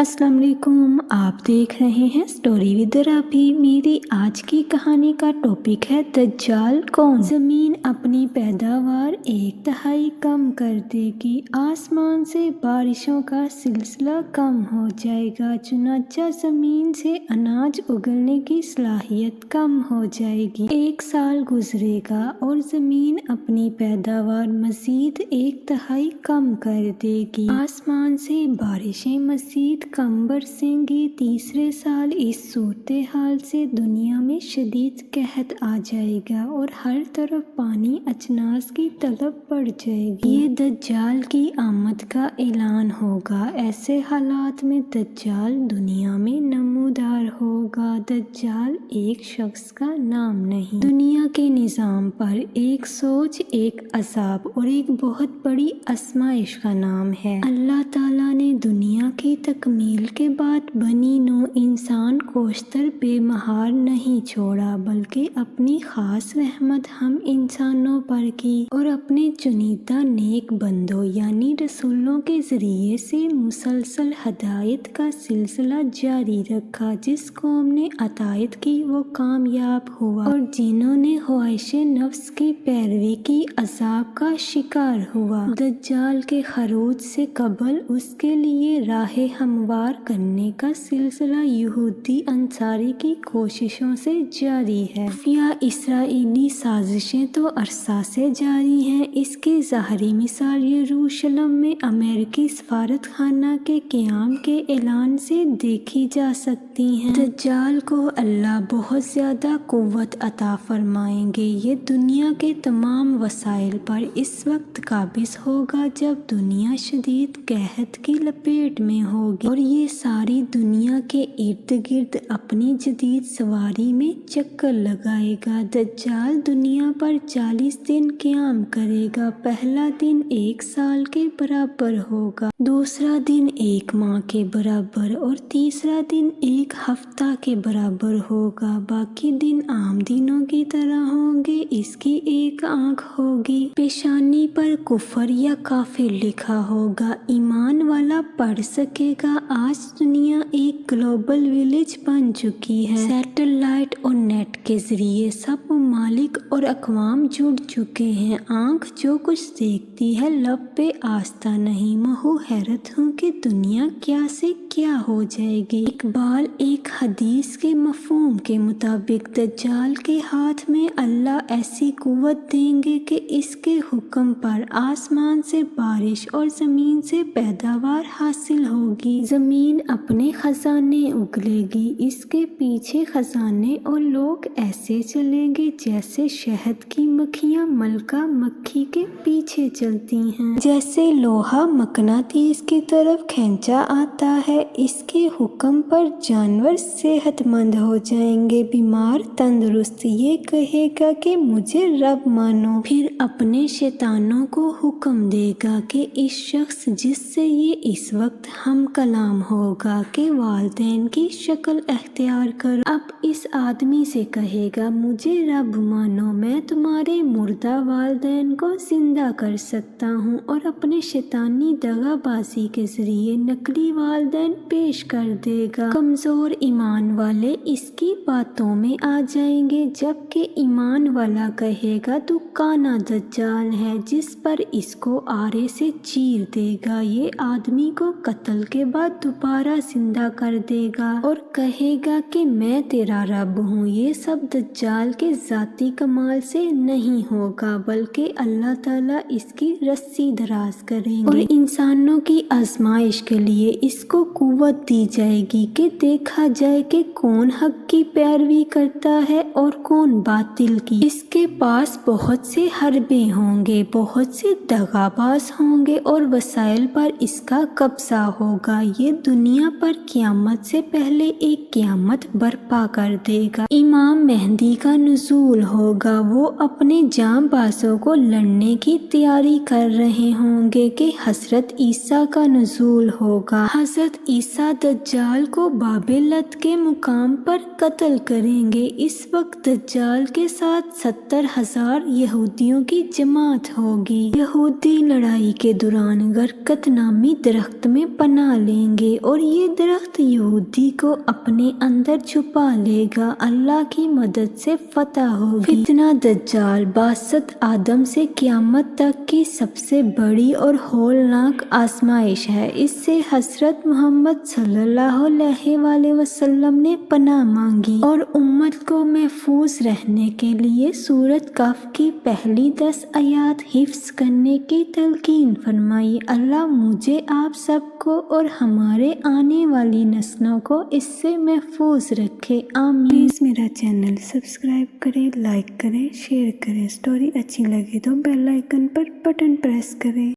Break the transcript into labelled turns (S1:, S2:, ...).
S1: السلام علیکم، آپ دیکھ رہے ہیں اسٹوری ود رابی۔ میری آج کی کہانی کا ٹاپک ہے دجال کون؟ زمین اپنی پیداوار 1/3 کم کر دے گی، آسمان سے بارشوں کا سلسلہ کم ہو جائے گا، چنانچہ زمین سے اناج اگلنے کی صلاحیت کم ہو جائے گی۔ 1 سال گزرے گا اور زمین اپنی پیداوار مزید 1/3 کم کر دے گی، آسمان سے بارشیں مزید کم برسیں گی۔ تیسرے سال اس صورتحال سے دنیا میں شدید قحط آ جائے گا اور ہر طرف پانی اجناس کی طلب بڑھ جائے گی۔ یہ دجال کی آمد کا اعلان ہوگا۔ ایسے حالات میں دجال دنیا میں نمودار ہوگا۔ دجال ایک شخص کا نام نہیں، دنیا کے نظام پر ایک سوچ، ایک عذاب اور ایک بہت بڑی آزمائش کا نام ہے۔ اللہ تعالیٰ نے دنیا کی تکمیل کے بعد بنی نوع انسان کوشتر بے مہار نہیں چھوڑا، بلکہ اپنی خاص رحمت ہم انسانوں پر کی اور اپنے چنیدہ نیک بندوں یعنی رسولوں کے ذریعے سے مسلسل ہدایت کا سلسلہ جاری رکھا۔ جس قوم نے اطاعت کی وہ کامیاب ہوا اور جنہوں نے خواہش نفس کی پیروی کی عذاب کا شکار ہوا۔ دجال کے خروج سے قبل اس کے لیے راہ ہموار کرنے کا سلسلہ یہودی انصاری کی کوششوں سے جاری ہے۔ خفیہ اسرائیلی سازشیں تو عرصہ سے جاری ہیں۔ اس کی ظاہری مثال یروشلم میں امریکی سفارت خانہ کے قیام کے اعلان سے دیکھی جا سکتی ہے۔ دجال کو اللہ بہت زیادہ قوت عطا فرمائیں گے۔ یہ دنیا کے تمام وسائل پر اس وقت قابض ہوگا جب دنیا شدید قحط کی لپیٹ میں ہوگی اور یہ ساری دنیا کے ارد گرد اپنی جدید سواری میں چکر لگائے گا۔ دجال دنیا پر 40 دن قیام کرے گا۔ پہلا دن 1 سال کے برابر ہوگا، دوسرا دن 1 ماہ کے برابر اور تیسرا دن 1 ہفتہ کے برابر ہوگا۔ باقی دن عام دنوں کی طرح ہوں گے۔ اس کی ایک آنکھ ہوگی، پیشانی پر کفر یا کافر لکھا ہوگا، ایمان والا پڑھ سکے گا۔ آج دنیا ایک گلوبل ولیج بن چکی ہے۔ سیٹلائٹ اور نیٹ کے ذریعے سب ممالک اور اقوام جڑ چکے ہیں۔ آنکھ جو کچھ دیکھتی ہے لب پہ آستہ نہیں۔ محو حیرت ہوں کہ دنیا کیا سے کیا ہو جائے گی۔ اقبال ایک حدیث کے مفہوم کے مطابق دجال کے ہاتھ میں اللہ ایسی قوت دیں گے کہ اس کے حکم پر آسمان سے بارش اور زمین سے پیداوار حاصل ہوگی، زمین اپنے خزانے اگلے گی، اس کے پیچھے خزانے اور لوگ ایسے چلیں گے جیسے شہد کی مکھیاں ملکہ مکھی کے پیچھے چلتی ہیں۔ جیسے لوہا مقناطیس کی طرف کھینچا آتا ہے، اس کے حکم پر جانور صحت مند ہو جائیں گے، بیمار تندرست۔ یہ کہے گا کہ مجھے رب مانو، پھر اپنے شیطانوں کو حکم دے گا کہ اس شخص جس سے یہ اس وقت ہم کلام ہوگا کہ والدین کی شکل اختیار کرو۔ اب اس آدمی سے کہے گا مجھے رب مانو، میں تمہارے مردہ والدین کو زندہ کر سکتا ہوں، اور اپنے شیطانی دغا بازی کے ذریعے نقلی والدین پیش کر دے گا۔ کمزور ایمان والے اس کی باتوں میں آ جائیں گے، جبکہ ایمان والا کہے گا تو کانا دجال ہے جس پر اس کو آرے سے چیر دے گا۔ یہ آدمی کو قتل کے بعد دوبارہ زندہ کر دے گا اور کہے گا کہ میں تیرا رب ہوں۔ یہ سب دجال کے ذاتی کمال سے نہیں ہوگا، بلکہ اللہ تعالیٰ اس کی رسی دراز کریں گے اور انسانوں کی آزمائش کے لیے اس کو قوت دی جائے گی کہ دیکھا جائے کہ کون حق کی پیروی کرتا ہے اور کون باطل کی۔ اس کے پاس بہت سے حربے ہوں گے، بہت سے دغا باز ہوں گے اور وسائل پر اس کا قبضہ ہوگا۔ یہ دنیا پر قیامت سے پہلے ایک قیامت برپا کر دے گا۔ امام مہدی کا نزول ہوگا، وہ اپنے جاں بازوں کو لڑنے کی تیاری کر رہے ہوں گے کہ حضرت عیسیٰ کا نزول ہوگا۔ حضرت عیسیٰ دجال کو بابلت کے مقام پر قتل کریں گے۔ اس وقت دجال کے ساتھ 70,000 یہودیوں کی جماعت ہوگی۔ یہودی لڑائی کے دوران غرقت نامی درخت میں پناہ لیں گے اور یہ درخت یہودی کو اپنے اندر چھپا لے گا۔ اللہ کی مدد سے فتح ہوگی۔ فتنہ دجال بعثت آدم سے قیامت تک کی سب سے بڑی اور ہولناک آزمائش ہے۔ اس سے حضرت محمد صلی اللہ علیہ وآلہ وسلم نے پناہ مانگی اور امت کو محفوظ رہنے کے لیے سورۃ کہف کی پہلی 10 آیات حفظ کرنے کی تلقین فرمائی۔ اللہ مجھے، آپ سب کو اور ہمارے آنے والی نسلوں کو اس سے محفوظ رکھے، آمین۔ پلیز میرا چینل سبسکرائب کریں، لائک کریں، شیئر کریں۔ سٹوری اچھی لگے تو بیل آئیکن پر بٹن پریس کریں۔